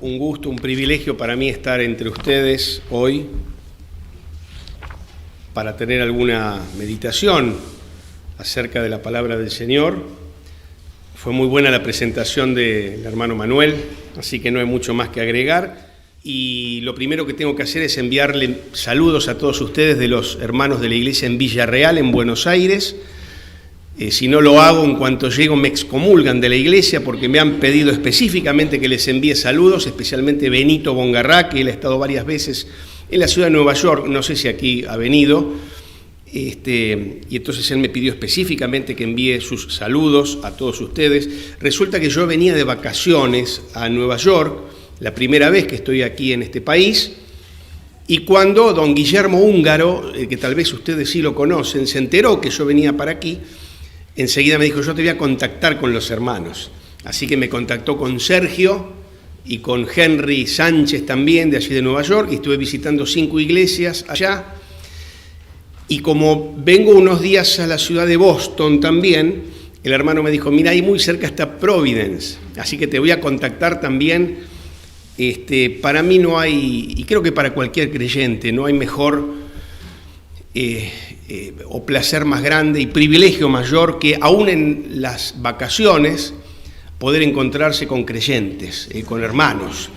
Un gusto, un privilegio para mí estar entre ustedes hoy para tener alguna meditación acerca de la palabra del Señor. Fue muy buena la presentación del hermano Manuel, así que no hay mucho más que agregar. Y lo primero que tengo que hacer es enviarle saludos a todos ustedes de los hermanos de la iglesia en Villarreal, en Buenos Aires. Si no lo hago, en cuanto llego me excomulgan de la iglesia porque me han pedido específicamente que les envíe saludos, especialmente Benito Bongarrá, que él ha estado varias veces en la ciudad de Nueva York, no sé si aquí ha venido, y entonces él me pidió específicamente que envíe sus saludos a todos ustedes. Resulta que yo venía de vacaciones a Nueva York, la primera vez que estoy aquí en este país, y cuando don Guillermo Húngaro, que tal vez ustedes sí lo conocen, se enteró que yo venía para aquí, enseguida me dijo: yo te voy a contactar con los hermanos. Así que me contactó con Sergio y con Henry Sánchez también, de allí de Nueva York, y estuve visitando 5 iglesias allá. Y como vengo unos días a la ciudad de Boston también, el hermano me dijo: mira, ahí muy cerca está Providence, así que te voy a contactar también. Para mí no hay, y creo que para cualquier creyente, no hay mejor o placer más grande y privilegio mayor que aún en las vacaciones poder encontrarse con creyentes, con hermanos,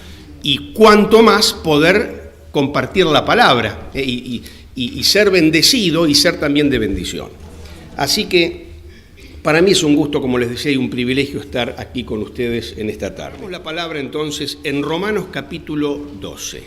y cuanto más poder compartir la palabra y ser bendecido y ser también de bendición. Así que para mí es un gusto, como les decía, y un privilegio estar aquí con ustedes en esta tarde. Vamos la palabra entonces en Romanos capítulo 12.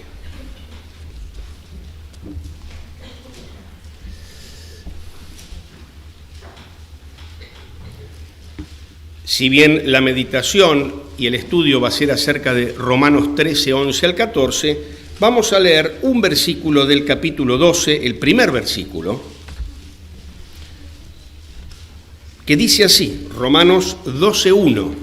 Si bien la meditación y el estudio va a ser acerca de Romanos 13, 11 al 14, vamos a leer un versículo del capítulo 12, el primer versículo, que dice así, Romanos 12, 1.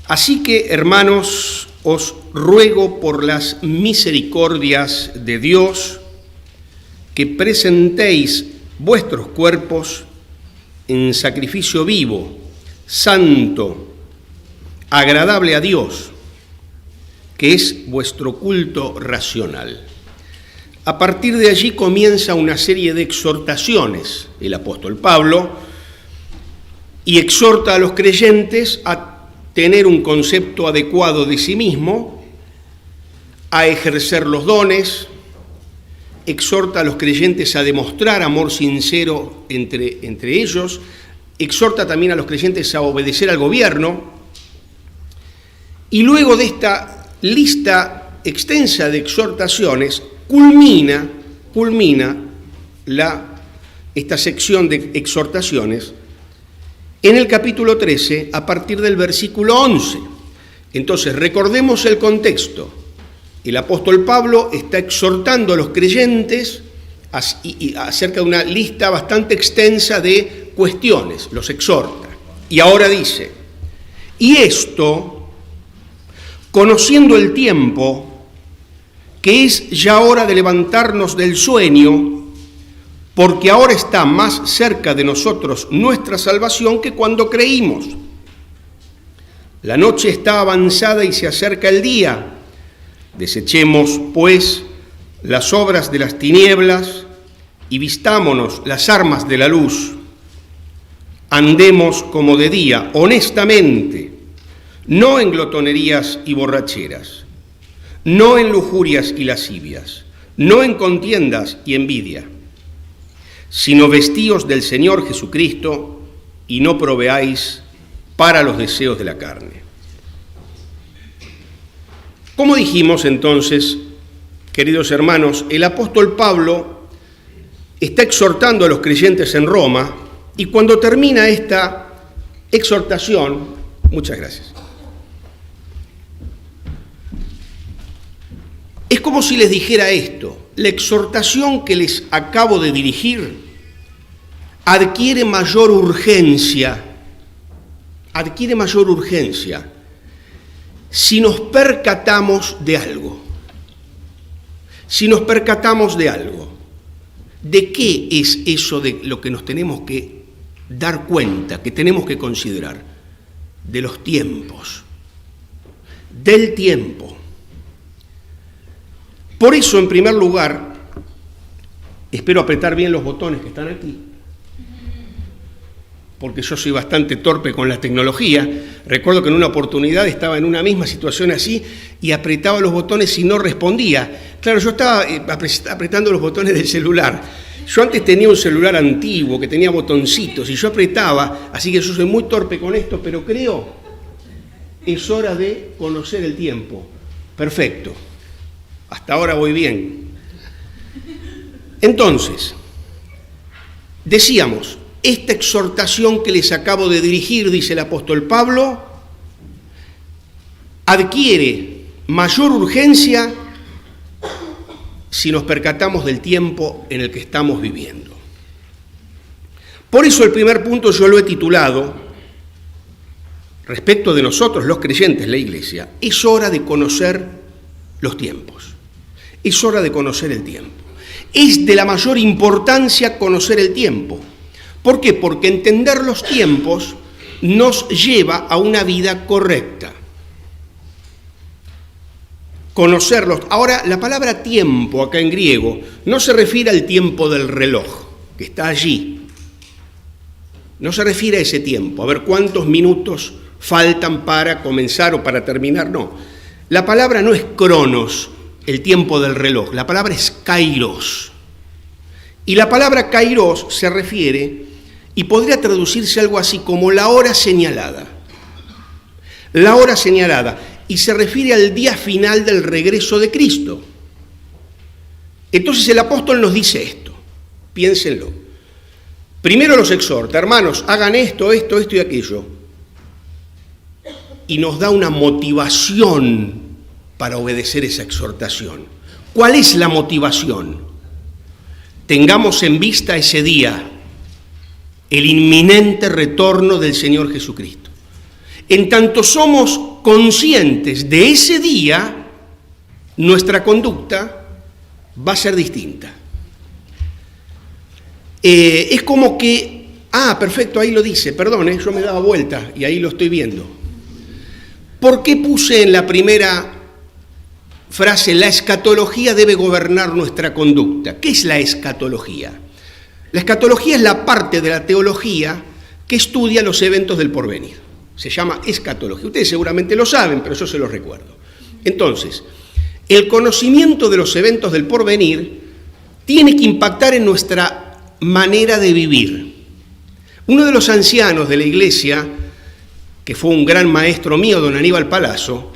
Así que, hermanos, os ruego por las misericordias de Dios que presentéis vuestros cuerpos en sacrificio vivo, santo, agradable a Dios, que es vuestro culto racional. A partir de allí comienza una serie de exhortaciones el apóstol Pablo, y exhorta a los creyentes a tener un concepto adecuado de sí mismo, a ejercer los dones, exhorta a los creyentes a demostrar amor sincero entre ellos, exhorta también a los creyentes a obedecer al gobierno, y luego de esta lista extensa de exhortaciones culmina esta sección de exhortaciones en el capítulo 13 a partir del versículo 11. Entonces recordemos el contexto. El apóstol Pablo está exhortando a los creyentes acerca de una lista bastante extensa de cuestiones, los exhorta. Y ahora dice: y esto, conociendo el tiempo, que es ya hora de levantarnos del sueño, porque ahora está más cerca de nosotros nuestra salvación que cuando creímos. La noche está avanzada y se acerca el día. Desechemos, pues, las obras de las tinieblas y vistámonos las armas de la luz. Andemos como de día, honestamente, no en glotonerías y borracheras, no en lujurias y lascivias, no en contiendas y envidia, sino vestíos del Señor Jesucristo y no proveáis para los deseos de la carne. Como dijimos entonces, queridos hermanos, el apóstol Pablo está exhortando a los creyentes en Roma, y cuando termina esta exhortación, muchas gracias, es como si les dijera esto: la exhortación que les acabo de dirigir adquiere mayor urgencia si nos percatamos de algo. ¿De qué es eso de lo que nos tenemos que dar cuenta, que tenemos que considerar? De los tiempos. del tiempo. Por eso, en primer lugar, espero apretar bien los botones que están aquí, porque yo soy bastante torpe con la tecnología. Recuerdo que en una oportunidad estaba en una misma situación así y apretaba los botones y no respondía. Claro, yo estaba apretando los botones del celular. Yo antes tenía un celular antiguo que tenía botoncitos y yo apretaba, así que yo soy muy torpe con esto, pero creo es hora de conocer el tiempo. Perfecto. Hasta ahora voy bien. Entonces, decíamos, esta exhortación que les acabo de dirigir, dice el apóstol Pablo, adquiere mayor urgencia si nos percatamos del tiempo en el que estamos viviendo. Por eso el primer punto yo lo he titulado, respecto de nosotros los creyentes, la Iglesia, es hora de conocer los tiempos. Es hora de conocer el tiempo. Es de la mayor importancia conocer el tiempo. ¿Por qué? Porque entender los tiempos nos lleva a una vida correcta. Conocerlos. Ahora, la palabra tiempo acá en griego no se refiere al tiempo del reloj, que está allí. No se refiere a ese tiempo, a ver cuántos minutos faltan para comenzar o para terminar, no. La palabra no es cronos, el tiempo del reloj, la palabra es kairos. Y la palabra kairos se refiere, y podría traducirse algo así como la hora señalada. La hora señalada, y se refiere al día final del regreso de Cristo. Entonces el apóstol nos dice esto, piénsenlo. Primero los exhorta, hermanos, hagan esto y aquello. Y nos da una motivación para obedecer esa exhortación. ¿Cuál es la motivación? Tengamos en vista ese día, el inminente retorno del Señor Jesucristo. En tanto somos conscientes de ese día, nuestra conducta va a ser distinta. Es como que, perfecto, ahí lo dice, perdón, yo me daba vuelta y ahí lo estoy viendo. ¿Por qué puse en la primera frase, la escatología debe gobernar nuestra conducta? ¿Qué es la escatología? La escatología es la parte de la teología que estudia los eventos del porvenir. Se llama escatología. Ustedes seguramente lo saben, pero yo se los recuerdo. Entonces, el conocimiento de los eventos del porvenir tiene que impactar en nuestra manera de vivir. Uno de los ancianos de la iglesia, que fue un gran maestro mío, don Aníbal Palazzo,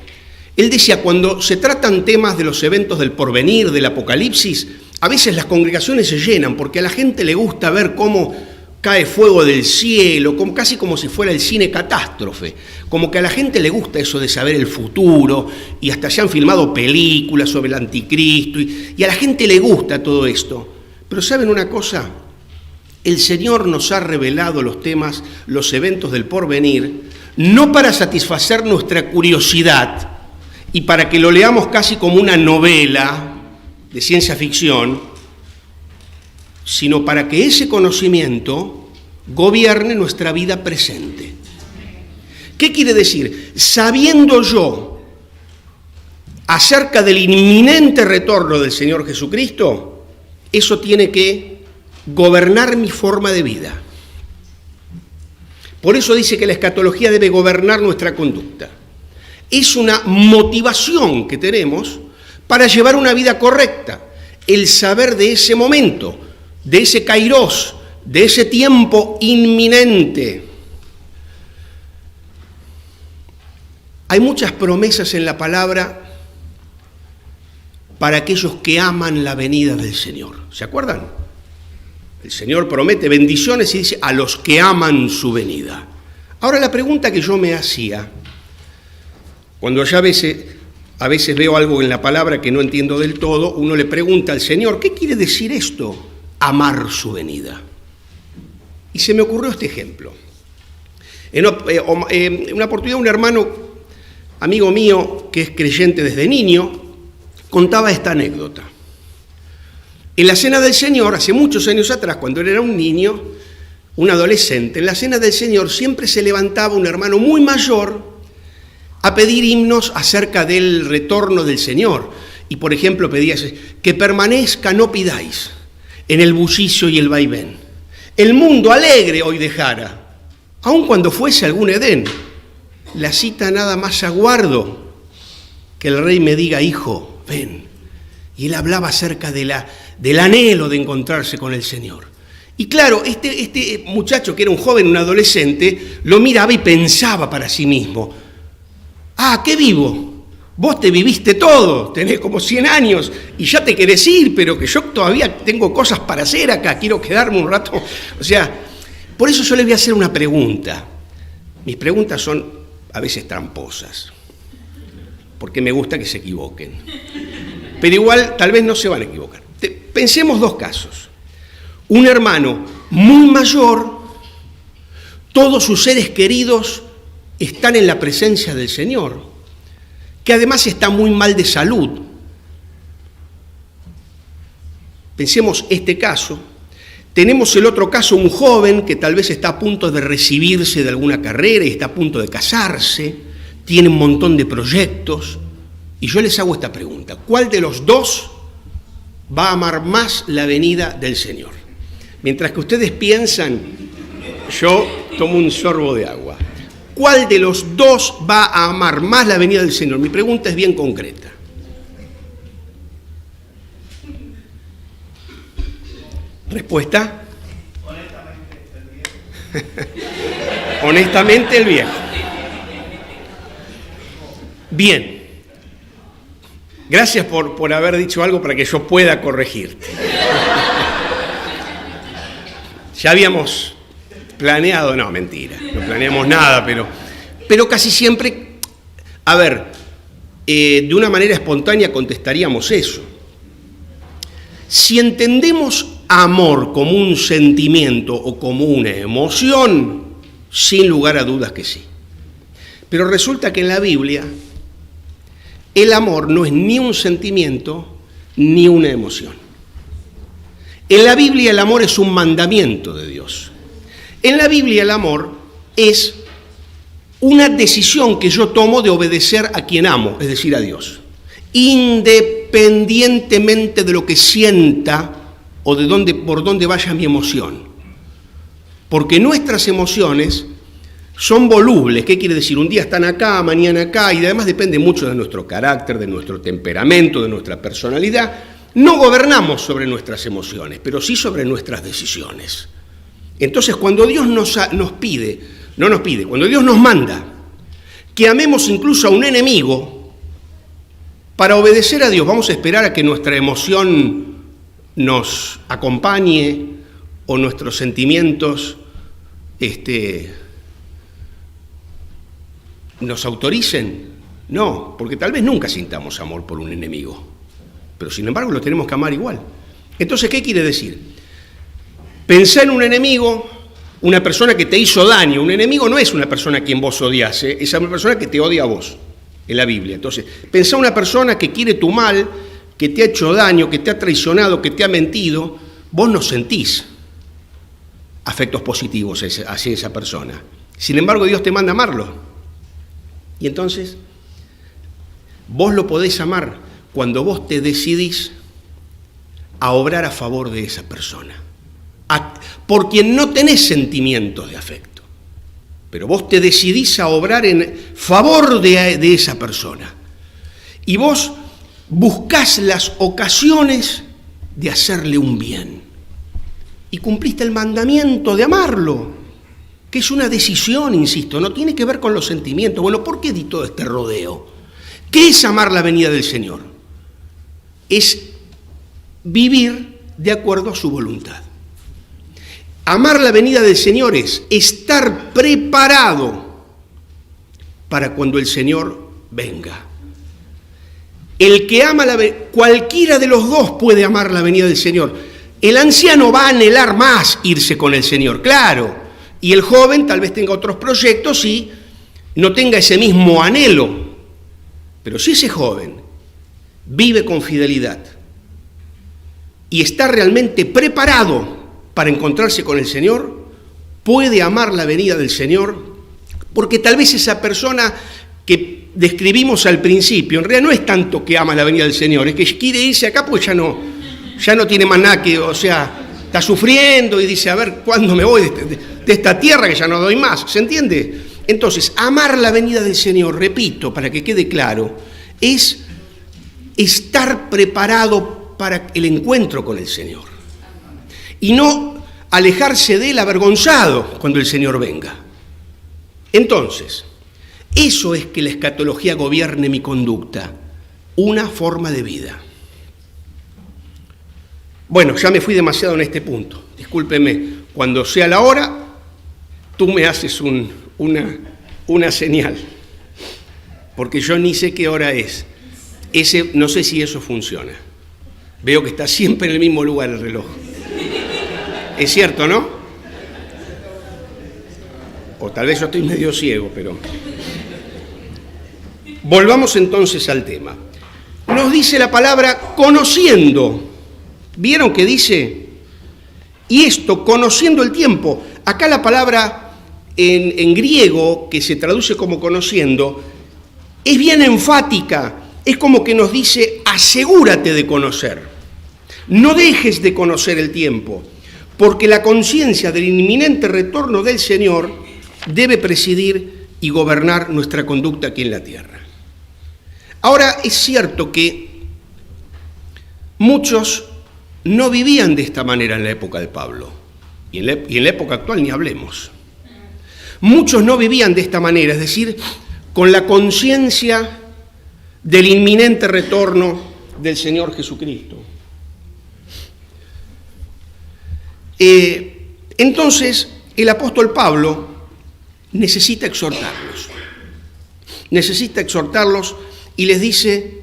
él decía, cuando se tratan temas de los eventos del porvenir, del apocalipsis, a veces las congregaciones se llenan porque a la gente le gusta ver cómo cae fuego del cielo, casi como si fuera el cine catástrofe, como que a la gente le gusta eso de saber el futuro, y hasta se han filmado películas sobre el anticristo, y a la gente le gusta todo esto. Pero ¿saben una cosa? El Señor nos ha revelado los temas, los eventos del porvenir, no para satisfacer nuestra curiosidad y para que lo leamos casi como una novela de ciencia ficción, sino para que ese conocimiento gobierne nuestra vida presente. ¿Qué quiere decir? Sabiendo yo acerca del inminente retorno del Señor Jesucristo, eso tiene que gobernar mi forma de vida. Por eso dice que la escatología debe gobernar nuestra conducta. Es una motivación que tenemos para llevar una vida correcta, el saber de ese momento, de ese kairos, de ese tiempo inminente. Hay muchas promesas en la palabra para aquellos que aman la venida del Señor. ¿Se acuerdan? El Señor promete bendiciones y dice a los que aman su venida. Ahora la pregunta que yo me hacía, cuando ya a veces veo algo en la palabra que no entiendo del todo, uno le pregunta al Señor, ¿qué quiere decir esto? Amar su venida. Y se me ocurrió este ejemplo. En una oportunidad un hermano, amigo mío, que es creyente desde niño, contaba esta anécdota. En la Cena del Señor, hace muchos años atrás, cuando él era un niño, un adolescente, en la Cena del Señor siempre se levantaba un hermano muy mayor a pedir himnos acerca del retorno del Señor. Y por ejemplo pedías que permanezca, no pidáis, en el bullicio y el vaivén. El mundo alegre hoy dejara, aun cuando fuese algún Edén. La cita nada más aguardo, que el rey me diga, hijo, ven. Y él hablaba acerca del anhelo de encontrarse con el Señor. Y claro, este muchacho que era un joven, un adolescente, lo miraba y pensaba para sí mismo, ¿qué vivo? Vos te viviste todo, tenés como 100 años y ya te querés ir, pero que yo todavía tengo cosas para hacer acá, quiero quedarme un rato. O sea, por eso yo les voy a hacer una pregunta. Mis preguntas son a veces tramposas, porque me gusta que se equivoquen. Pero igual, tal vez no se van a equivocar. Pensemos dos casos. Un hermano muy mayor, todos sus seres queridos están en la presencia del Señor, que además está muy mal de salud. Pensemos este caso. Tenemos el otro caso, un joven que tal vez está a punto de recibirse de alguna carrera y está a punto de casarse, tiene un montón de proyectos. Y yo les hago esta pregunta, ¿cuál de los dos va a amar más la venida del Señor? Mientras que ustedes piensan, yo tomo un sorbo de agua. ¿Cuál de los dos va a amar más la venida del Señor? Mi pregunta es bien concreta. ¿Respuesta? Honestamente el viejo. Bien. Gracias por haber dicho algo para que yo pueda corregirte. Ya habíamos planeado, no, mentira, no planeamos nada, pero casi siempre, de una manera espontánea contestaríamos eso. Si entendemos amor como un sentimiento o como una emoción, sin lugar a dudas que sí. Pero resulta que en la Biblia el amor no es ni un sentimiento ni una emoción. En la Biblia el amor es un mandamiento de Dios. En la Biblia el amor es una decisión que yo tomo de obedecer a quien amo, es decir, a Dios, independientemente de lo que sienta o por dónde vaya mi emoción. Porque nuestras emociones son volubles. ¿Qué quiere decir? Un día están acá, mañana acá, y además depende mucho de nuestro carácter, de nuestro temperamento, de nuestra personalidad. No gobernamos sobre nuestras emociones, pero sí sobre nuestras decisiones. Entonces, cuando Dios cuando Dios nos manda que amemos incluso a un enemigo, para obedecer a Dios, ¿vamos a esperar a que nuestra emoción nos acompañe o nuestros sentimientos nos autoricen? No, porque tal vez nunca sintamos amor por un enemigo, pero sin embargo lo tenemos que amar igual. Entonces, ¿qué quiere decir? Pensá en un enemigo, una persona que te hizo daño. Un enemigo no es una persona a quien vos odias, es una persona que te odia a vos, en la Biblia. Entonces, pensá en una persona que quiere tu mal, que te ha hecho daño, que te ha traicionado, que te ha mentido. Vos no sentís afectos positivos hacia esa persona. Sin embargo, Dios te manda amarlo. Y entonces, vos lo podés amar cuando vos te decidís a obrar a favor de esa persona, por quien no tenés sentimientos de afecto, pero vos te decidís a obrar en favor de esa persona. Y vos buscás las ocasiones de hacerle un bien. Y cumpliste el mandamiento de amarlo, que es una decisión, insisto, no tiene que ver con los sentimientos. Bueno, ¿por qué di todo este rodeo? ¿Qué es amar la venida del Señor? Es vivir de acuerdo a su voluntad. Amar la venida del Señor es estar preparado para cuando el Señor venga. El que ama cualquiera de los dos puede amar la venida del Señor. El anciano va a anhelar más irse con el Señor, claro, y el joven tal vez tenga otros proyectos y no tenga ese mismo anhelo. Pero si ese joven vive con fidelidad y está realmente preparado para encontrarse con el Señor, puede amar la venida del Señor, porque tal vez esa persona que describimos al principio, en realidad no es tanto que ama la venida del Señor, es que quiere irse acá porque ya no tiene más nada que, o sea, está sufriendo y dice, a ver, ¿cuándo me voy de esta tierra que ya no doy más? ¿Se entiende? Entonces, amar la venida del Señor, repito, para que quede claro, es estar preparado para el encuentro con el Señor. Y no alejarse de él avergonzado cuando el Señor venga. Entonces, eso es que la escatología gobierne mi conducta, una forma de vida. Bueno, ya me fui demasiado en este punto, discúlpeme, cuando sea la hora, tú me haces una señal, porque yo ni sé qué hora es. No sé si eso funciona. Veo que está siempre en el mismo lugar el reloj. Es cierto, ¿no? O tal vez yo estoy medio ciego, pero... Volvamos entonces al tema. Nos dice la palabra conociendo. ¿Vieron que dice? Y esto, conociendo el tiempo. Acá la palabra en griego, que se traduce como conociendo, es bien enfática. Es como que nos dice, asegúrate de conocer. No dejes de conocer el tiempo, porque la conciencia del inminente retorno del Señor debe presidir y gobernar nuestra conducta aquí en la tierra. Ahora, es cierto que muchos no vivían de esta manera en la época de Pablo, y en la época actual ni hablemos. Muchos no vivían de esta manera, es decir, con la conciencia del inminente retorno del Señor Jesucristo. Entonces, el apóstol Pablo necesita exhortarlos y les dice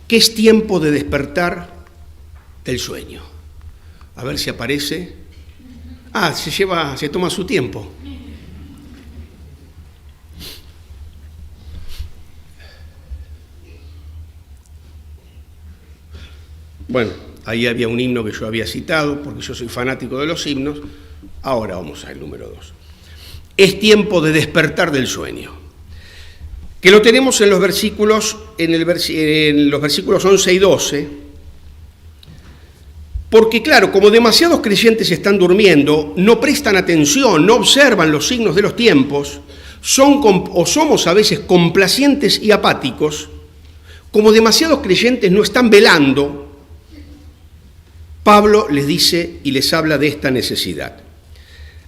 que es tiempo de despertar del sueño. A ver si aparece. Se toma su tiempo. Bueno, ahí había un himno que yo había citado, porque yo soy fanático de los himnos. Ahora vamos al número 2. Es tiempo de despertar del sueño, que lo tenemos en los versículos, en los versículos 11 y 12, porque claro, como demasiados creyentes están durmiendo, no prestan atención, no observan los signos de los tiempos, somos a veces complacientes y apáticos, como demasiados creyentes no están velando, Pablo les dice y les habla de esta necesidad.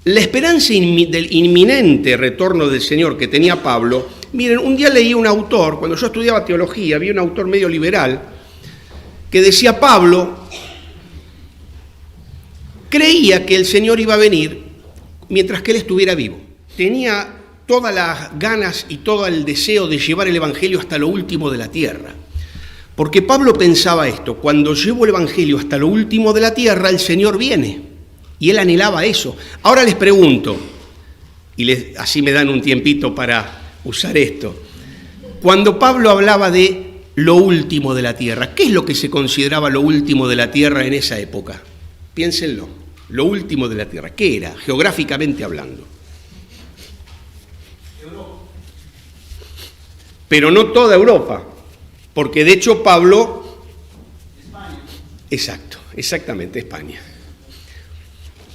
La esperanza del inminente retorno del Señor que tenía Pablo, miren, un día leí un autor, cuando yo estudiaba teología, había un autor medio liberal, que decía Pablo creía que el Señor iba a venir mientras que él estuviera vivo. Tenía todas las ganas y todo el deseo de llevar el Evangelio hasta lo último de la tierra. Porque Pablo pensaba esto, cuando llevo el Evangelio hasta lo último de la tierra, el Señor viene. Y él anhelaba eso. Ahora les pregunto, y así me dan un tiempito para usar esto. Cuando Pablo hablaba de lo último de la tierra, ¿qué es lo que se consideraba lo último de la tierra en esa época? Piénsenlo, lo último de la tierra. ¿Qué era, geográficamente hablando? Europa. Pero no toda Europa. Porque de hecho Pablo... España. Exactamente, España.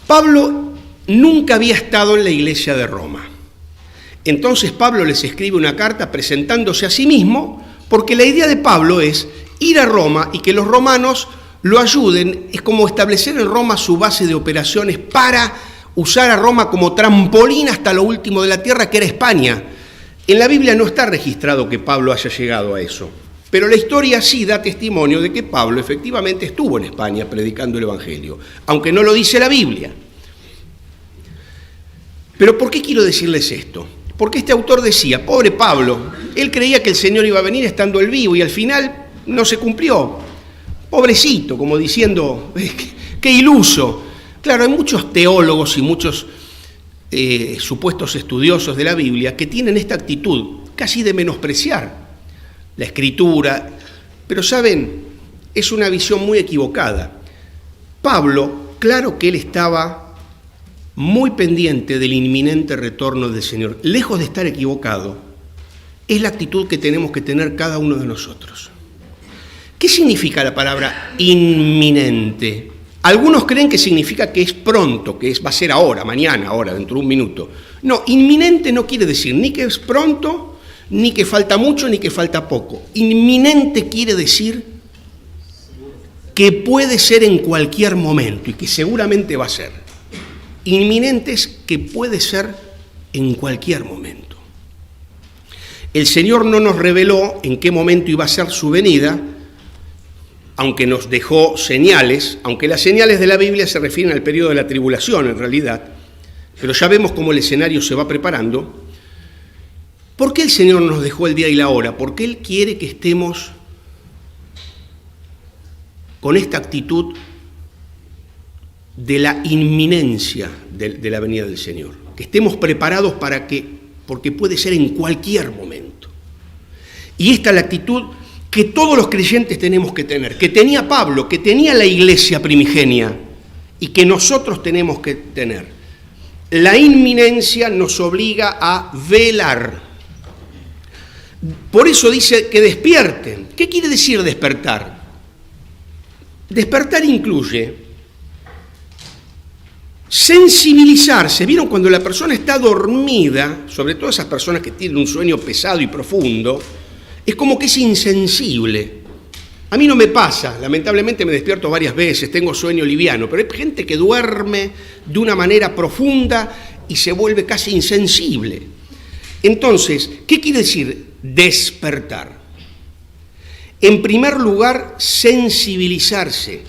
Pablo nunca había estado en la iglesia de Roma. Entonces Pablo les escribe una carta presentándose a sí mismo, porque la idea de Pablo es ir a Roma y que los romanos lo ayuden. Es como establecer en Roma su base de operaciones para usar a Roma como trampolín hasta lo último de la tierra, que era España. En la Biblia no está registrado que Pablo haya llegado a eso. Pero la historia sí da testimonio de que Pablo efectivamente estuvo en España predicando el Evangelio, aunque no lo dice la Biblia. Pero ¿por qué quiero decirles esto? Porque este autor decía, pobre Pablo, él creía que el Señor iba a venir estando él vivo y al final no se cumplió. Pobrecito, como diciendo, qué iluso. Claro, hay muchos teólogos y muchos supuestos estudiosos de la Biblia que tienen esta actitud casi de menospreciar la Escritura, pero saben, es una visión muy equivocada. Pablo, claro que él estaba muy pendiente del inminente retorno del Señor. Lejos de estar equivocado, es la actitud que tenemos que tener cada uno de nosotros. ¿Qué significa la palabra inminente? Algunos creen que significa que es pronto, que va a ser ahora, mañana, ahora, dentro de un minuto. No, inminente no quiere decir ni que es pronto, ni que falta mucho, ni que falta poco. Inminente quiere decir que puede ser en cualquier momento y que seguramente va a ser. Inminente es que puede ser en cualquier momento. El Señor no nos reveló en qué momento iba a ser su venida, aunque nos dejó señales, aunque las señales de la Biblia se refieren al periodo de la tribulación en realidad, pero ya vemos cómo el escenario se va preparando. ¿Por qué el Señor nos dejó el día y la hora? Porque Él quiere que estemos con esta actitud de la inminencia de la venida del Señor, que estemos preparados porque puede ser en cualquier momento. Y esta es la actitud que todos los creyentes tenemos que tener, que tenía Pablo, que tenía la iglesia primigenia y que nosotros tenemos que tener. La inminencia nos obliga a velar. Por eso dice que despierten. ¿Qué quiere decir despertar? Despertar incluye sensibilizarse. ¿Vieron cuando la persona está dormida? Sobre todo esas personas que tienen un sueño pesado y profundo, es como que es insensible. A mí no me pasa, lamentablemente me despierto varias veces, tengo sueño liviano, pero hay gente que duerme de una manera profunda y se vuelve casi insensible. Entonces, ¿qué quiere decir despertar? En primer lugar, sensibilizarse.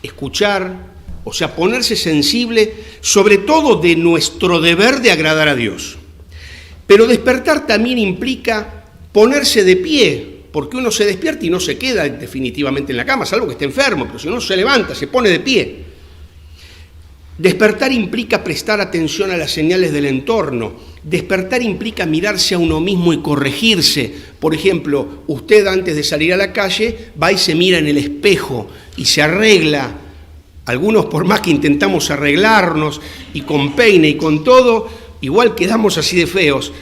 Escuchar, o sea, ponerse sensible, sobre todo de nuestro deber de agradar a Dios. Pero despertar también implica ponerse de pie, porque uno se despierta y no se queda definitivamente en la cama, salvo que esté enfermo, pero si uno se levanta, se pone de pie. Despertar implica prestar atención a las señales del entorno. Despertar implica mirarse a uno mismo y corregirse. Por ejemplo, usted antes de salir a la calle va y se mira en el espejo y se arregla. Algunos, por más que intentamos arreglarnos y con peine y con todo, igual quedamos así de feos.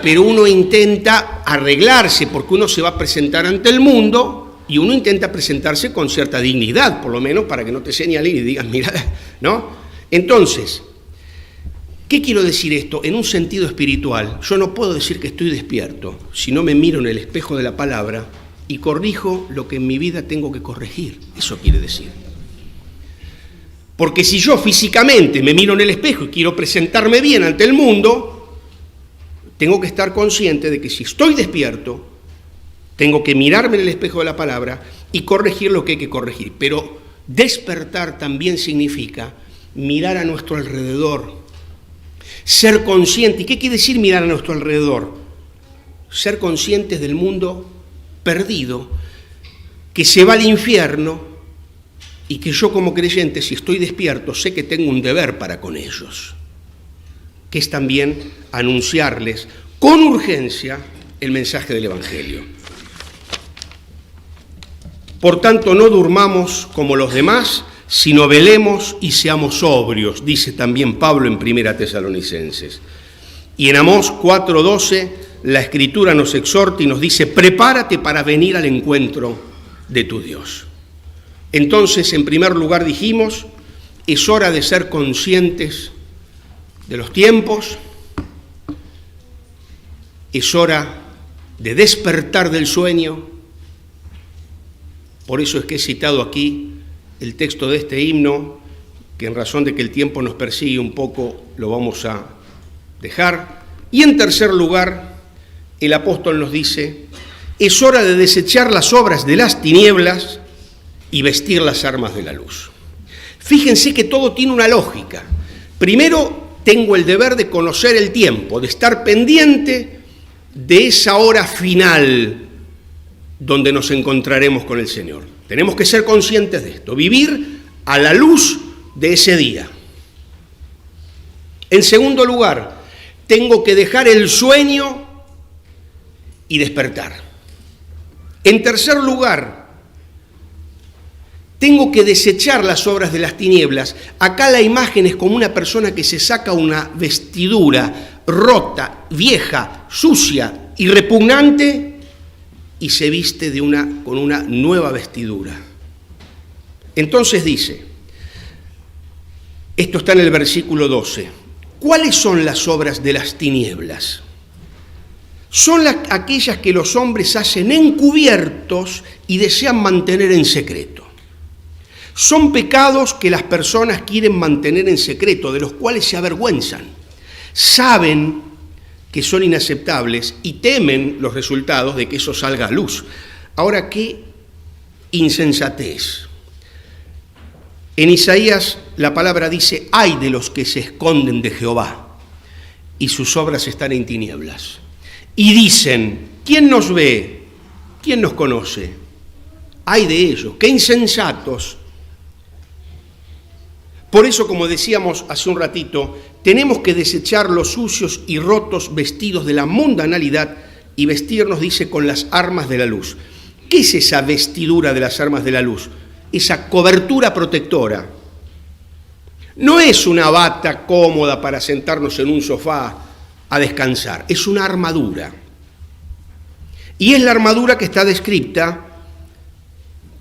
Pero uno intenta arreglarse porque uno se va a presentar ante el mundo y uno intenta presentarse con cierta dignidad, por lo menos para que no te señalen y digas, mira, ¿no? Entonces, ¿qué quiero decir esto? En un sentido espiritual, yo no puedo decir que estoy despierto si no me miro en el espejo de la palabra y corrijo lo que en mi vida tengo que corregir. Eso quiere decir. Porque si yo físicamente me miro en el espejo y quiero presentarme bien ante el mundo, tengo que estar consciente de que si estoy despierto, tengo que mirarme en el espejo de la palabra y corregir lo que hay que corregir. Pero despertar también significa mirar a nuestro alrededor, ser consciente. ¿Y qué quiere decir mirar a nuestro alrededor? Ser conscientes del mundo perdido, que se va al infierno y que yo como creyente, si estoy despierto, sé que tengo un deber para con ellos, que es también anunciarles con urgencia el mensaje del Evangelio. Por tanto, no durmamos como los demás, sino velemos y seamos sobrios, dice también Pablo en 1 Tesalonicenses. Y en Amós 4:12, la Escritura nos exhorta y nos dice, prepárate para venir al encuentro de tu Dios. Entonces, en primer lugar dijimos, es hora de ser conscientes de los tiempos, es hora de despertar del sueño. Por eso es que he citado aquí el texto de este himno, que en razón de que el tiempo nos persigue un poco, lo vamos a dejar. Y en tercer lugar, el apóstol nos dice, es hora de desechar las obras de las tinieblas y vestir las armas de la luz. Fíjense que todo tiene una lógica. Primero, tengo el deber de conocer el tiempo, de estar pendiente de esa hora final donde nos encontraremos con el Señor. Tenemos que ser conscientes de esto, vivir a la luz de ese día. En segundo lugar, tengo que dejar el sueño y despertar. En tercer lugar, Tengo que desechar las obras de las tinieblas. Acá la imagen es como una persona que se saca una vestidura rota, vieja, sucia y repugnante y se viste con una nueva vestidura. Entonces dice, esto está en el versículo 12, ¿cuáles son las obras de las tinieblas? Son aquellas que los hombres hacen encubiertos y desean mantener en secreto. Son pecados que las personas quieren mantener en secreto, de los cuales se avergüenzan. Saben que son inaceptables y temen los resultados de que eso salga a luz. Ahora, qué insensatez. En Isaías la palabra dice, ay de los que se esconden de Jehová y sus obras están en tinieblas. Y dicen, ¿quién nos ve? ¿Quién nos conoce? Ay de ellos, qué insensatos. Por eso, como decíamos hace un ratito, tenemos que desechar los sucios y rotos vestidos de la mundanalidad y vestirnos, dice, con las armas de la luz. ¿Qué es esa vestidura de las armas de la luz? Esa cobertura protectora. No es una bata cómoda para sentarnos en un sofá a descansar, es una armadura. Y es la armadura que está descrita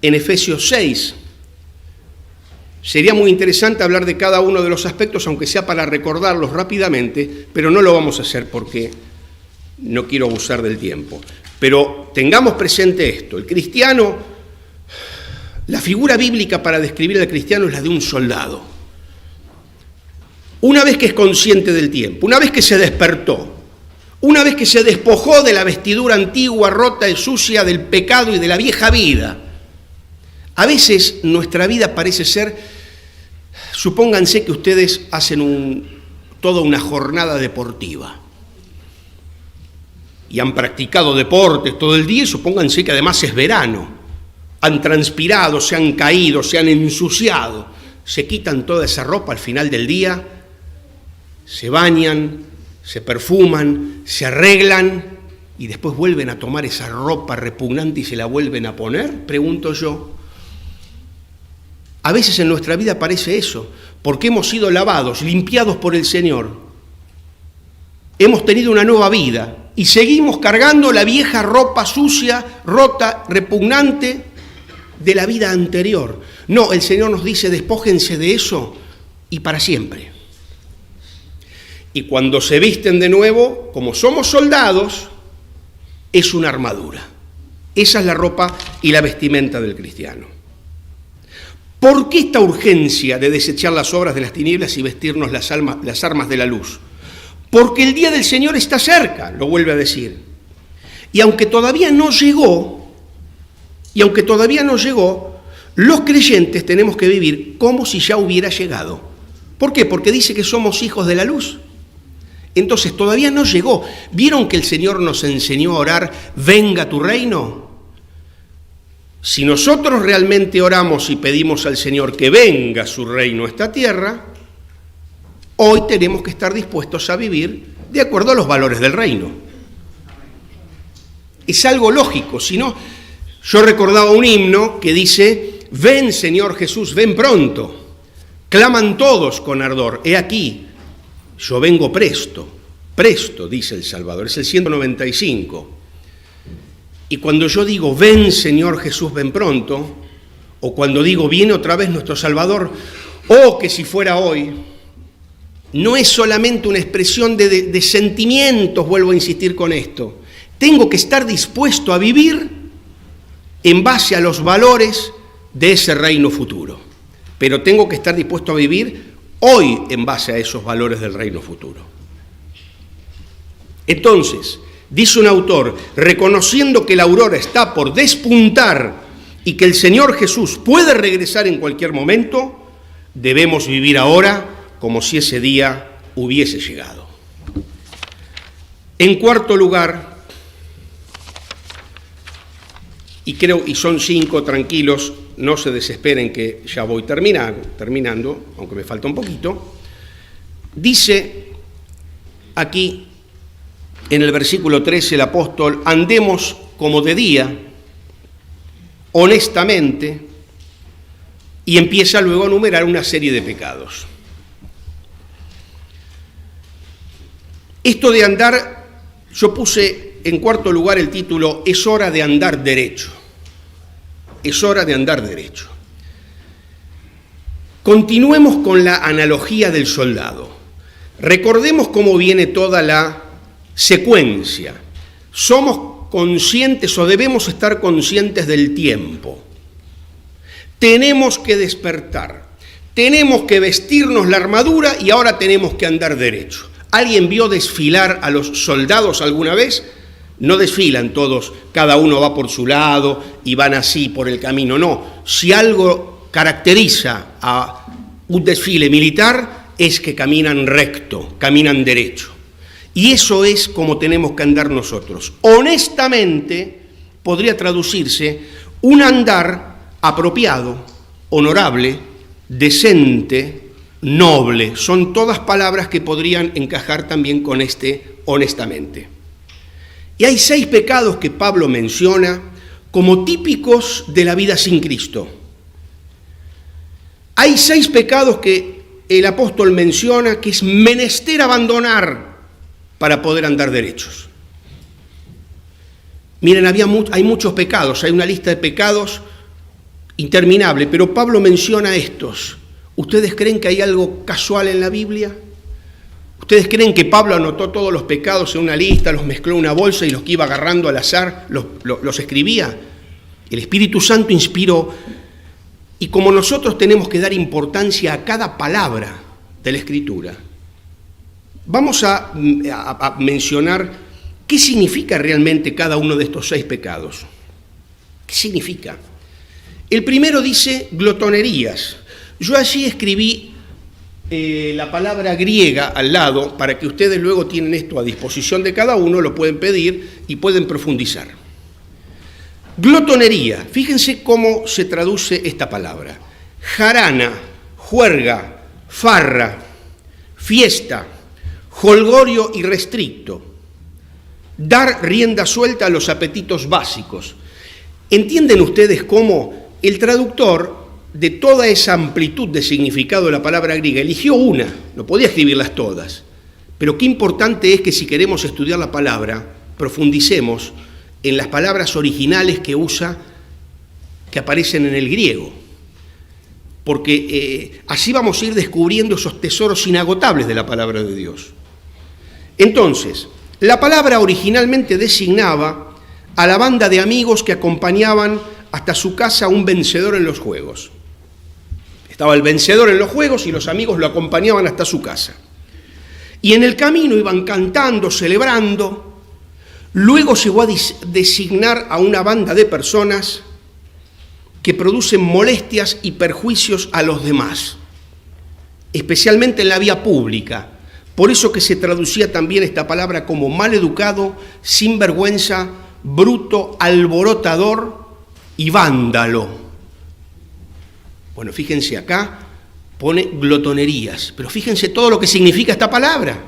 en Efesios 6. Sería muy interesante hablar de cada uno de los aspectos, aunque sea para recordarlos rápidamente, pero no lo vamos a hacer porque no quiero abusar del tiempo. Pero tengamos presente esto, el cristiano, la figura bíblica para describir al cristiano es la de un soldado. Una vez que es consciente del tiempo, una vez que se despertó, una vez que se despojó de la vestidura antigua, rota y sucia del pecado y de la vieja vida. A veces nuestra vida parece ser, supónganse que ustedes hacen toda una jornada deportiva y han practicado deportes todo el día y supónganse que además es verano. Han transpirado, se han caído, se han ensuciado, se quitan toda esa ropa al final del día, se bañan, se perfuman, se arreglan y después vuelven a tomar esa ropa repugnante y se la vuelven a poner, pregunto yo. A veces en nuestra vida parece eso, porque hemos sido lavados, limpiados por el Señor. Hemos tenido una nueva vida y seguimos cargando la vieja ropa sucia, rota, repugnante de la vida anterior. No, el Señor nos dice, despójense de eso y para siempre. Y cuando se visten de nuevo, como somos soldados, es una armadura. Esa es la ropa y la vestimenta del cristiano. ¿Por qué esta urgencia de desechar las obras de las tinieblas y vestirnos las armas de la luz? Porque el día del Señor está cerca, lo vuelve a decir. Y aunque todavía no llegó, los creyentes tenemos que vivir como si ya hubiera llegado. ¿Por qué? Porque dice que somos hijos de la luz. Entonces todavía no llegó. ¿Vieron que el Señor nos enseñó a orar, venga tu reino? Si nosotros realmente oramos y pedimos al Señor que venga su reino a esta tierra, hoy tenemos que estar dispuestos a vivir de acuerdo a los valores del reino. Es algo lógico, si no, yo recordaba un himno que dice, ven Señor Jesús, ven pronto. Claman todos con ardor, he aquí, yo vengo presto, dice el Salvador, es el 195. Y cuando yo digo, ven Señor Jesús, ven pronto, o cuando digo, viene otra vez nuestro Salvador, oh, que si fuera hoy, no es solamente una expresión de sentimientos, vuelvo a insistir con esto. Tengo que estar dispuesto a vivir en base a los valores de ese reino futuro. Pero tengo que estar dispuesto a vivir hoy en base a esos valores del reino futuro. Entonces, dice un autor, reconociendo que la aurora está por despuntar y que el Señor Jesús puede regresar en cualquier momento, debemos vivir ahora como si ese día hubiese llegado. En cuarto lugar, y son 5, tranquilos, no se desesperen que ya voy terminando, aunque me falta un poquito, dice aquí en el versículo 13 el apóstol, andemos como de día, honestamente, y empieza luego a enumerar una serie de pecados. Esto de andar, yo puse en cuarto lugar el título, es hora de andar derecho. Es hora de andar derecho. Continuemos con la analogía del soldado. Recordemos cómo viene toda la secuencia. Somos conscientes o debemos estar conscientes del tiempo. Tenemos que despertar. Tenemos que vestirnos la armadura y ahora tenemos que andar derecho. ¿Alguien vio desfilar a los soldados alguna vez? No desfilan todos, cada uno va por su lado y van así por el camino. No, si algo caracteriza a un desfile militar es que caminan recto, caminan derecho. Y eso es como tenemos que andar nosotros. Honestamente, podría traducirse un andar apropiado, honorable, decente, noble. Son todas palabras que podrían encajar también con este honestamente. Y hay 6 pecados que Pablo menciona como típicos de la vida sin Cristo. Hay 6 pecados que el apóstol menciona que es menester abandonar para poder andar derechos. Miren, hay muchos pecados, hay una lista de pecados interminable, pero Pablo menciona estos. ¿Ustedes creen que hay algo casual en la Biblia? ¿Ustedes creen que Pablo anotó todos los pecados en una lista, los mezcló en una bolsa y los que iba agarrando al azar los escribía? El Espíritu Santo inspiró, y como nosotros tenemos que dar importancia a cada palabra de la Escritura, vamos a mencionar qué significa realmente cada uno de estos 6 pecados. ¿Qué significa? El primero dice glotonerías. Yo allí escribí la palabra griega al lado para que ustedes luego tienen esto a disposición de cada uno, lo pueden pedir y pueden profundizar. Glotonería, fíjense cómo se traduce esta palabra. Jarana, juerga, farra, fiesta, jolgorio irrestricto, dar rienda suelta a los apetitos básicos. ¿Entienden ustedes cómo el traductor, de toda esa amplitud de significado de la palabra griega, eligió una? No podía escribirlas todas, pero qué importante es que si queremos estudiar la palabra, profundicemos en las palabras originales que usa, que aparecen en el griego, porque así vamos a ir descubriendo esos tesoros inagotables de la palabra de Dios. Entonces, la palabra originalmente designaba a la banda de amigos que acompañaban hasta su casa a un vencedor en los juegos. Estaba el vencedor en los juegos y los amigos lo acompañaban hasta su casa. Y en el camino iban cantando, celebrando. Luego llegó a designar a una banda de personas que producen molestias y perjuicios a los demás, especialmente en la vía pública. Por eso que se traducía también esta palabra como maleducado, sinvergüenza, bruto, alborotador y vándalo. Bueno, fíjense acá, pone glotonerías, pero fíjense todo lo que significa esta palabra.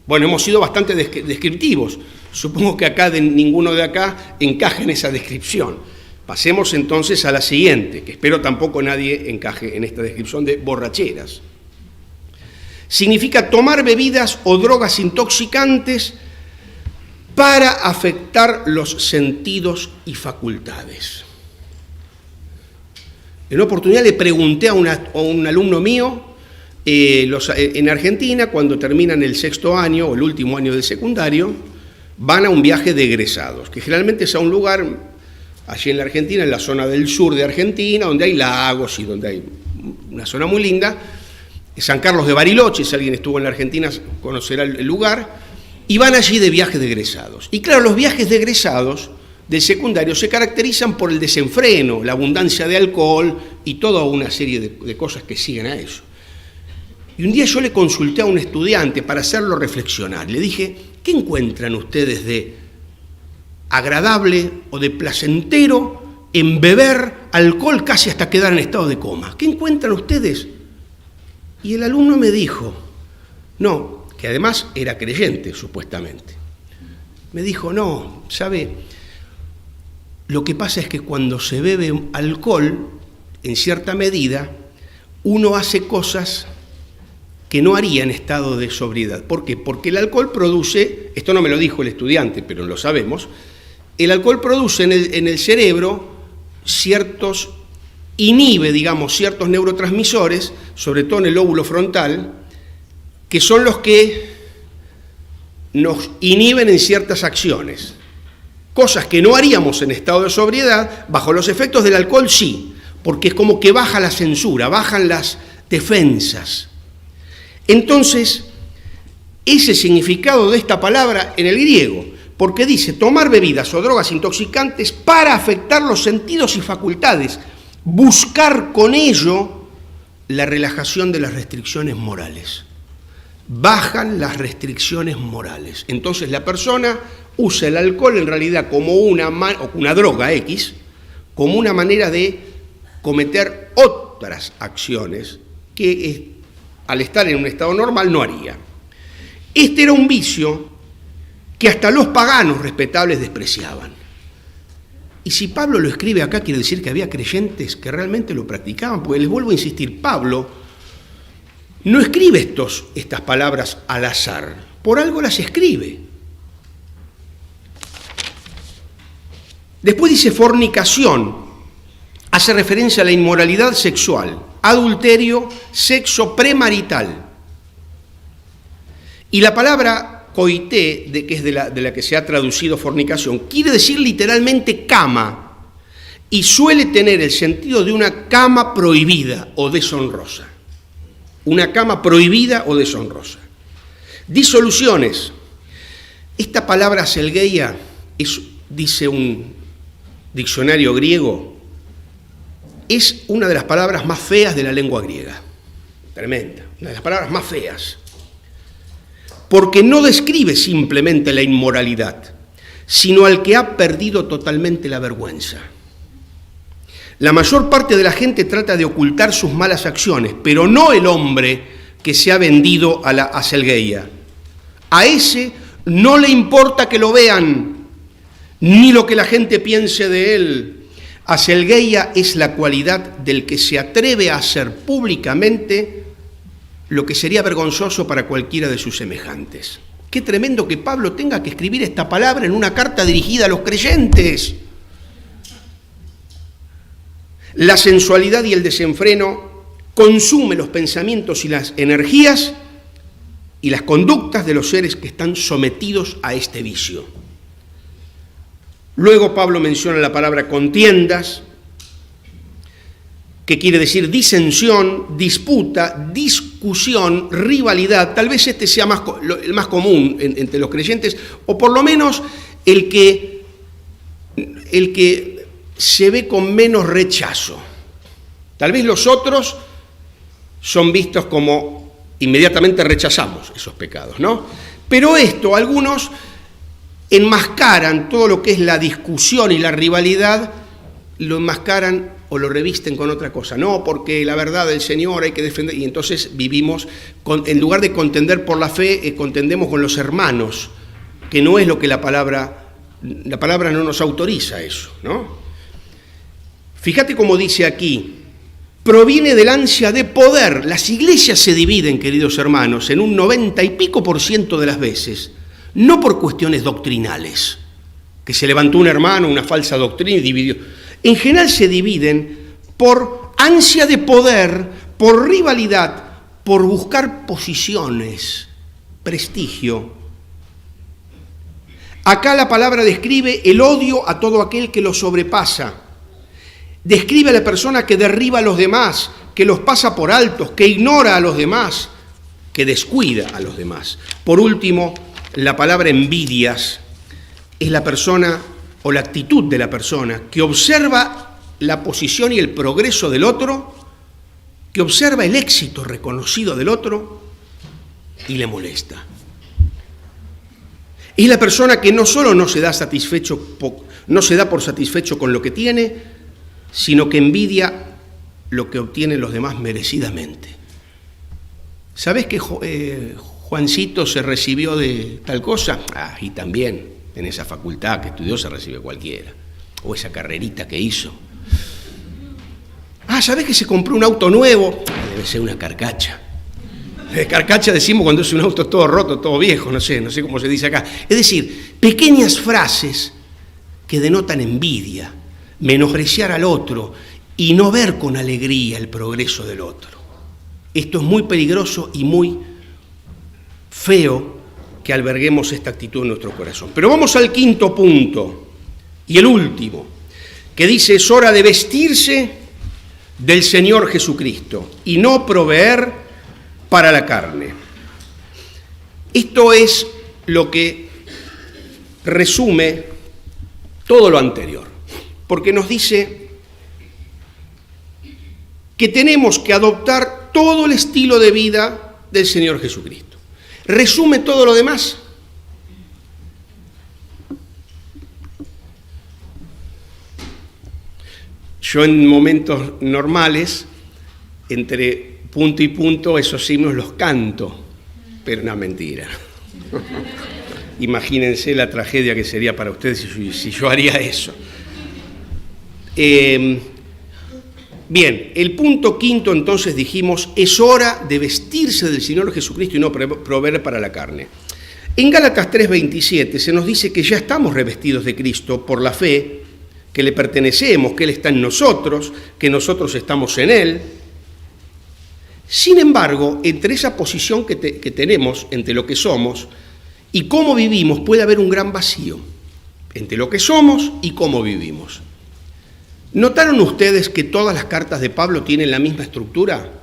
Bueno, hemos sido bastante descriptivos. Supongo que acá ninguno de acá encaja en esa descripción. Pasemos entonces a la siguiente, que espero tampoco nadie encaje en esta descripción de borracheras. Significa tomar bebidas o drogas intoxicantes para afectar los sentidos y facultades. En una oportunidad le pregunté a un alumno mío, en Argentina, cuando terminan el 6º año o el último año del secundario, van a un viaje de egresados, que generalmente es a un lugar, allí en la Argentina, en la zona del sur de Argentina, donde hay lagos y donde hay una zona muy linda, San Carlos de Bariloche, si alguien estuvo en la Argentina conocerá el lugar, y van allí de viajes de egresados. Y claro, los viajes de egresados del secundario se caracterizan por el desenfreno, la abundancia de alcohol y toda una serie de cosas que siguen a eso. Y un día yo le consulté a un estudiante para hacerlo reflexionar. Le dije, ¿qué encuentran ustedes de agradable o de placentero en beber alcohol casi hasta quedar en estado de coma? ¿Qué encuentran ustedes? Y el alumno me dijo, no, que además era creyente supuestamente. Me dijo, no, ¿sabe? Lo que pasa es que cuando se bebe alcohol, en cierta medida, uno hace cosas que no haría en estado de sobriedad. ¿Por qué? Porque el alcohol produce, esto no me lo dijo el estudiante, pero lo sabemos, el alcohol produce en el cerebro inhibe, digamos, ciertos neurotransmisores, sobre todo en el lóbulo frontal, que son los que nos inhiben en ciertas acciones. Cosas que no haríamos en estado de sobriedad, bajo los efectos del alcohol sí, porque es como que baja la censura, bajan las defensas. Entonces, ese significado de esta palabra en el griego, porque dice tomar bebidas o drogas intoxicantes para afectar los sentidos y facultades, buscar con ello la relajación de las restricciones morales. Bajan las restricciones morales. Entonces la persona usa el alcohol en realidad como una droga X, como una manera de cometer otras acciones que al estar en un estado normal no haría. Este era un vicio que hasta los paganos respetables despreciaban. Y si Pablo lo escribe acá, quiere decir que había creyentes que realmente lo practicaban, porque les vuelvo a insistir, Pablo no escribe estas palabras al azar, por algo las escribe. Después dice fornicación, hace referencia a la inmoralidad sexual, adulterio, sexo premarital. Y la palabra coité, que es de la que se ha traducido fornicación, quiere decir literalmente cama, y suele tener el sentido de una cama prohibida o deshonrosa. Una cama prohibida o deshonrosa. Disoluciones. Esta palabra selgeia dice un diccionario griego, es una de las palabras más feas de la lengua griega. Tremenda, una de las palabras más feas. Porque no describe simplemente la inmoralidad, sino al que ha perdido totalmente la vergüenza. La mayor parte de la gente trata de ocultar sus malas acciones, pero no el hombre que se ha vendido a la aselgeia. A ese no le importa que lo vean, ni lo que la gente piense de él. Aselgeia es la cualidad del que se atreve a hacer públicamente lo que sería vergonzoso para cualquiera de sus semejantes. Qué tremendo que Pablo tenga que escribir esta palabra en una carta dirigida a los creyentes. La sensualidad y el desenfreno consumen los pensamientos y las energías y las conductas de los seres que están sometidos a este vicio. Luego Pablo menciona la palabra contiendas, que quiere decir disensión, disputa, discusión, rivalidad. Tal vez este sea el más común entre los creyentes, o por lo menos el que se ve con menos rechazo. Tal vez los otros son vistos como inmediatamente rechazamos esos pecados, ¿no? Pero algunos enmascaran todo lo que es la discusión y la rivalidad, lo enmascaran o lo revisten con otra cosa. No, porque la verdad del Señor hay que defender, y entonces vivimos, en lugar de contender por la fe, contendemos con los hermanos, que no es lo que la palabra no nos autoriza eso, ¿no? Fíjate cómo dice aquí, proviene del ansia de poder. Las iglesias se dividen, queridos hermanos, en un 90 y pico % de las veces, no por cuestiones doctrinales, que se levantó un hermano, una falsa doctrina y dividió. En general se dividen por ansia de poder, por rivalidad, por buscar posiciones, prestigio. Acá la palabra describe el odio a todo aquel que lo sobrepasa. Describe a la persona que derriba a los demás, que los pasa por altos, que ignora a los demás, que descuida a los demás. Por último, la palabra envidias es la persona o la actitud de la persona que observa la posición y el progreso del otro, que observa el éxito reconocido del otro y le molesta. Es la persona que no solo no se da por satisfecho con lo que tiene, sino que envidia lo que obtienen los demás merecidamente. ¿Sabés que Juancito se recibió de tal cosa? Y también en esa facultad que estudió se recibe cualquiera. o esa carrerita que hizo. Ah, ¿sabés que se compró un auto nuevo? Debe ser una carcacha. Carcacha decimos cuando es un auto todo roto, todo viejo, no sé cómo se dice acá. Es decir, pequeñas frases que denotan envidia, menospreciar al otro y no ver con alegría el progreso del otro. Esto es muy peligroso y muy feo que alberguemos esta actitud en nuestro corazón. Pero vamos al quinto punto y el último, que dice: es hora de vestirse del Señor Jesucristo y no proveer para la carne. Esto es lo que resume todo lo anterior, porque nos dice que tenemos que adoptar todo el estilo de vida del Señor Jesucristo. Resume todo lo demás. Yo en momentos normales, entre punto y punto, esos himnos los canto, pero no, mentira. Imagínense la tragedia que sería para ustedes si yo haría eso. Bien, el punto quinto entonces dijimos, es hora de vestirse del Señor Jesucristo y no proveer para la carne. En Gálatas 3:27 se nos dice que ya estamos revestidos de Cristo por la fe, que le pertenecemos, que Él está en nosotros, que nosotros estamos en Él. Sin embargo, entre esa posición que tenemos, entre lo que somos y cómo vivimos, puede haber un gran vacío entre lo que somos y cómo vivimos. ¿Notaron ustedes que todas las cartas de Pablo tienen la misma estructura?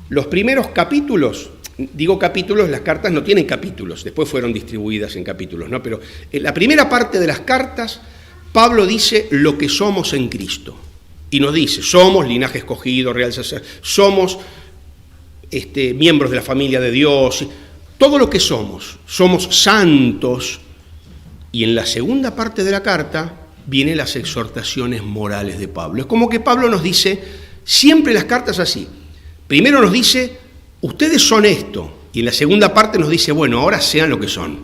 Los primeros capítulos, digo capítulos, las cartas no tienen capítulos, después fueron distribuidas en capítulos, ¿no? Pero en la primera parte de las cartas, Pablo dice lo que somos en Cristo. Y nos dice, somos linaje escogido, real sacerdocio, somos miembros de la familia de Dios, todo lo que somos santos. Y en la segunda parte de la carta vienen las exhortaciones morales de Pablo. Es como que Pablo nos dice, siempre las cartas así. Primero nos dice, ustedes son esto. Y en la segunda parte nos dice, bueno, ahora sean lo que son.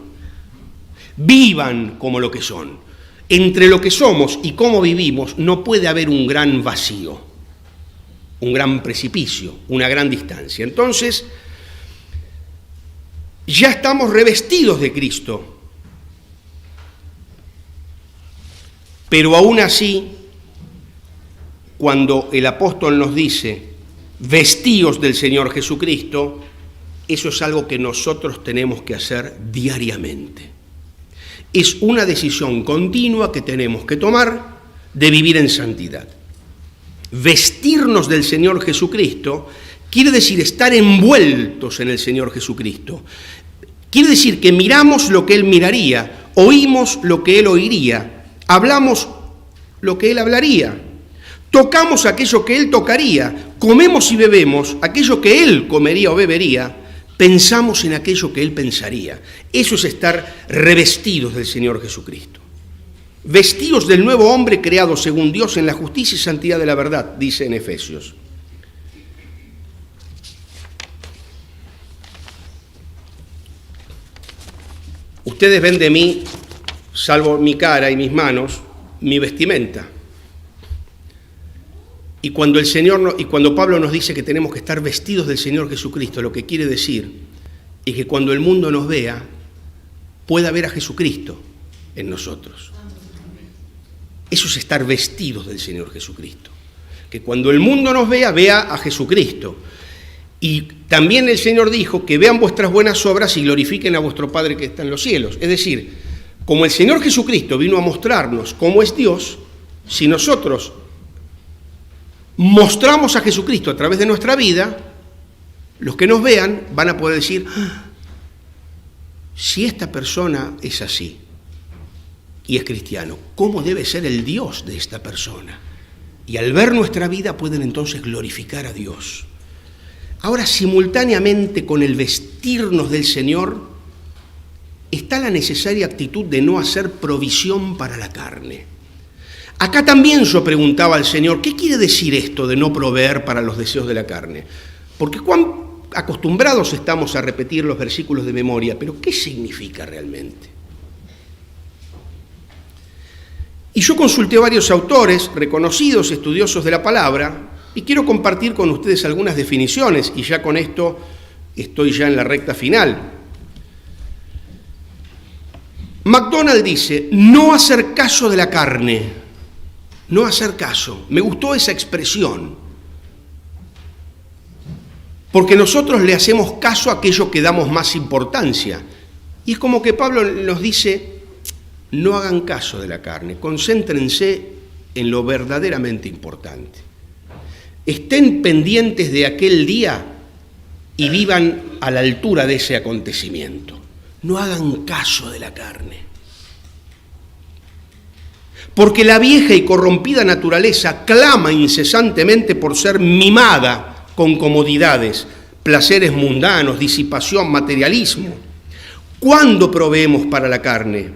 Vivan como lo que son. Entre lo que somos y cómo vivimos no puede haber un gran vacío, un gran precipicio, una gran distancia. Entonces, ya estamos revestidos de Cristo. Pero aún así, cuando el apóstol nos dice, vestíos del Señor Jesucristo, eso es algo que nosotros tenemos que hacer diariamente. Es una decisión continua que tenemos que tomar de vivir en santidad. Vestirnos del Señor Jesucristo quiere decir estar envueltos en el Señor Jesucristo. Quiere decir que miramos lo que Él miraría, oímos lo que Él oiría, hablamos lo que Él hablaría, tocamos aquello que Él tocaría, comemos y bebemos aquello que Él comería o bebería, pensamos en aquello que Él pensaría. Eso es estar revestidos del Señor Jesucristo. Vestidos del nuevo hombre creado según Dios en la justicia y santidad de la verdad, dice en Efesios. Ustedes ven de mí, salvo mi cara y mis manos, mi vestimenta. Y cuando Pablo nos dice que tenemos que estar vestidos del Señor Jesucristo, lo que quiere decir es que cuando el mundo nos vea, pueda ver a Jesucristo en nosotros. Eso es estar vestidos del Señor Jesucristo. Que cuando el mundo nos vea, vea a Jesucristo. Y también el Señor dijo que vean vuestras buenas obras y glorifiquen a vuestro Padre que está en los cielos. Es decir, como el Señor Jesucristo vino a mostrarnos cómo es Dios, si nosotros mostramos a Jesucristo a través de nuestra vida, los que nos vean van a poder decir, si esta persona es así y es cristiano, ¿cómo debe ser el Dios de esta persona? Y al ver nuestra vida pueden entonces glorificar a Dios. Ahora, simultáneamente con el vestirnos del Señor, está la necesaria actitud de no hacer provisión para la carne. Acá también yo preguntaba al Señor, ¿qué quiere decir esto de no proveer para los deseos de la carne? Porque cuán acostumbrados estamos a repetir los versículos de memoria, pero ¿qué significa realmente? Y yo consulté varios autores, reconocidos estudiosos de la palabra, y quiero compartir con ustedes algunas definiciones, y ya con esto estoy ya en la recta final. MacDonald dice, no hacer caso de la carne, no hacer caso. Me gustó esa expresión, porque nosotros le hacemos caso a aquello que damos más importancia. Y es como que Pablo nos dice, no hagan caso de la carne, concéntrense en lo verdaderamente importante. Estén pendientes de aquel día y vivan a la altura de ese acontecimiento. No hagan caso de la carne. Porque la vieja y corrompida naturaleza clama incesantemente por ser mimada con comodidades, placeres mundanos, disipación, materialismo. ¿Cuándo proveemos para la carne?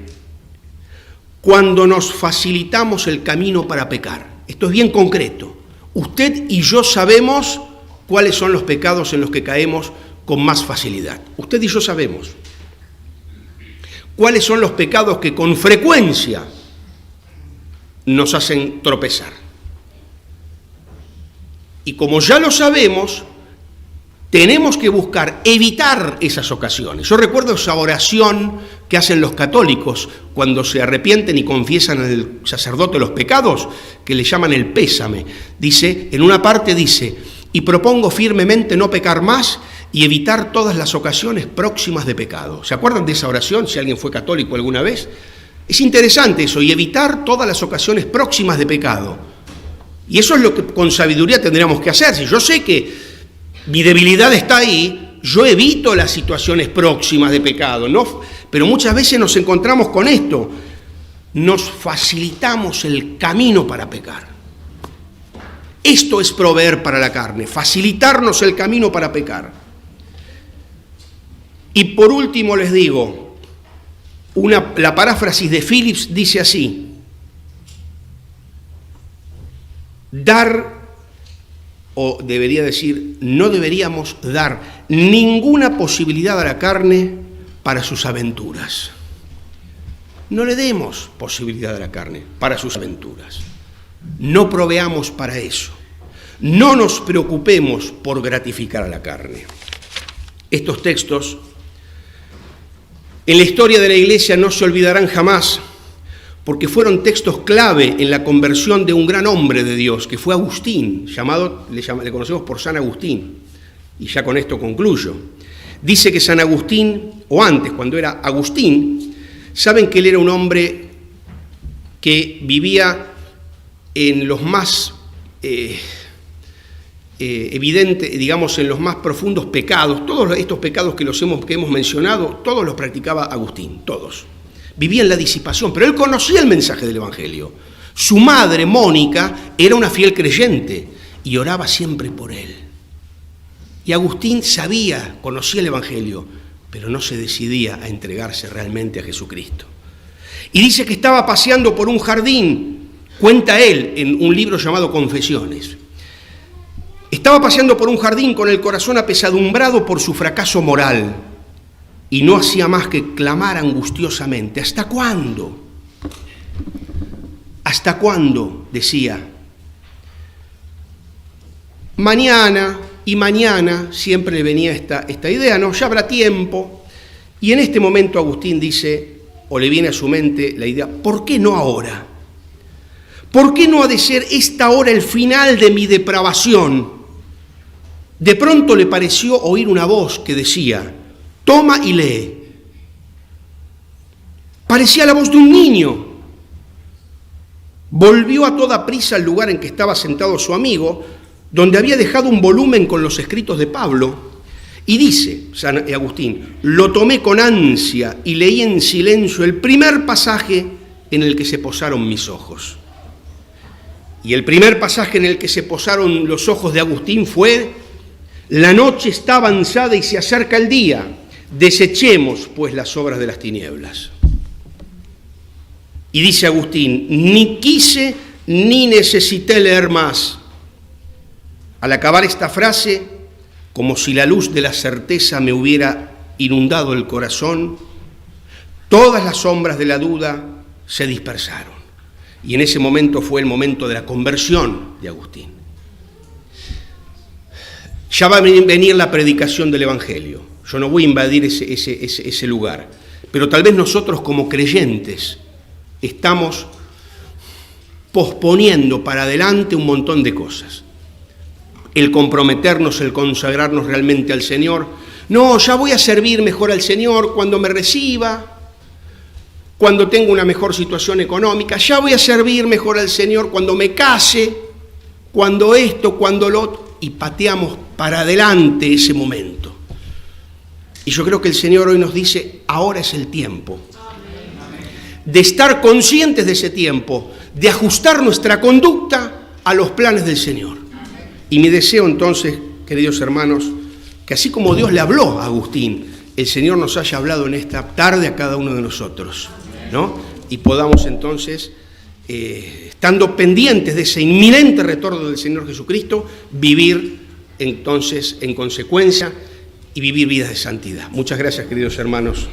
Cuando nos facilitamos el camino para pecar. Esto es bien concreto. Usted y yo sabemos cuáles son los pecados en los que caemos con más facilidad. Usted y yo sabemos cuáles son los pecados que con frecuencia nos hacen tropezar. Y como ya lo sabemos, tenemos que buscar evitar esas ocasiones. Yo recuerdo esa oración que hacen los católicos cuando se arrepienten y confiesan al sacerdote los pecados, que le llaman el pésame. Dice, en una parte dice, y propongo firmemente no pecar más y evitar todas las ocasiones próximas de pecado. ¿Se acuerdan de esa oración, si alguien fue católico alguna vez? Es interesante eso, y evitar todas las ocasiones próximas de pecado. Y eso es lo que con sabiduría tendríamos que hacer. Si yo sé que mi debilidad está ahí, yo evito las situaciones próximas de pecado, ¿no? Pero muchas veces nos encontramos con esto, nos facilitamos el camino para pecar. Esto es proveer para la carne, facilitarnos el camino para pecar. Y por último les digo, la paráfrasis de Phillips dice así, o debería decir, no deberíamos dar ninguna posibilidad a la carne para sus aventuras. No le demos posibilidad a la carne para sus aventuras. No proveamos para eso. No nos preocupemos por gratificar a la carne. Estos textos en la historia de la Iglesia no se olvidarán jamás, porque fueron textos clave en la conversión de un gran hombre de Dios, que fue Agustín, le conocemos por San Agustín, y ya con esto concluyo. Dice que San Agustín, o antes, cuando era Agustín, saben que él era un hombre que vivía en los más evidentes, digamos, en los más profundos pecados. Todos estos pecados que hemos mencionado, todos los practicaba Agustín, todos. Vivía en la disipación, pero él conocía el mensaje del Evangelio. Su madre, Mónica, era una fiel creyente y oraba siempre por él. Y Agustín conocía el Evangelio, pero no se decidía a entregarse realmente a Jesucristo. Y dice que estaba paseando por un jardín, cuenta él en un libro llamado Confesiones. Estaba paseando por un jardín con el corazón apesadumbrado por su fracaso moral. Y no hacía más que clamar angustiosamente. ¿Hasta cuándo? ¿Hasta cuándo? Decía. Mañana y mañana siempre le venía esta idea, ¿no? Ya habrá tiempo. Y en este momento Agustín dice, o le viene a su mente la idea, ¿por qué no ahora? ¿Por qué no ha de ser esta hora el final de mi depravación? De pronto le pareció oír una voz que decía, toma y lee. Parecía la voz de un niño. Volvió a toda prisa al lugar en que estaba sentado su amigo, donde había dejado un volumen con los escritos de Pablo, y dice San Agustín, lo tomé con ansia y leí en silencio el primer pasaje en el que se posaron mis ojos. Y el primer pasaje en el que se posaron los ojos de Agustín fue, la noche está avanzada y se acerca el día. Desechemos, pues, las obras de las tinieblas. Y dice Agustín, ni quise ni necesité leer más. Al acabar esta frase, como si la luz de la certeza me hubiera inundado el corazón, todas las sombras de la duda se dispersaron. Y en ese momento fue el momento de la conversión de Agustín. Ya va a venir la predicación del Evangelio. Yo no voy a invadir ese lugar. Pero tal vez nosotros como creyentes estamos posponiendo para adelante un montón de cosas. El comprometernos, el consagrarnos realmente al Señor. No, ya voy a servir mejor al Señor cuando me reciba, cuando tenga una mejor situación económica. Ya voy a servir mejor al Señor cuando me case, cuando esto, cuando lo otro. Y pateamos para adelante ese momento. Y yo creo que el Señor hoy nos dice, ahora es el tiempo de estar conscientes de ese tiempo, de ajustar nuestra conducta a los planes del Señor. Y mi deseo entonces, queridos hermanos, que así como Dios le habló a Agustín, el Señor nos haya hablado en esta tarde a cada uno de nosotros, ¿no? Y podamos entonces, estando pendientes de ese inminente retorno del Señor Jesucristo, vivir entonces en consecuencia y vivir vidas de santidad. Muchas gracias, queridos hermanos.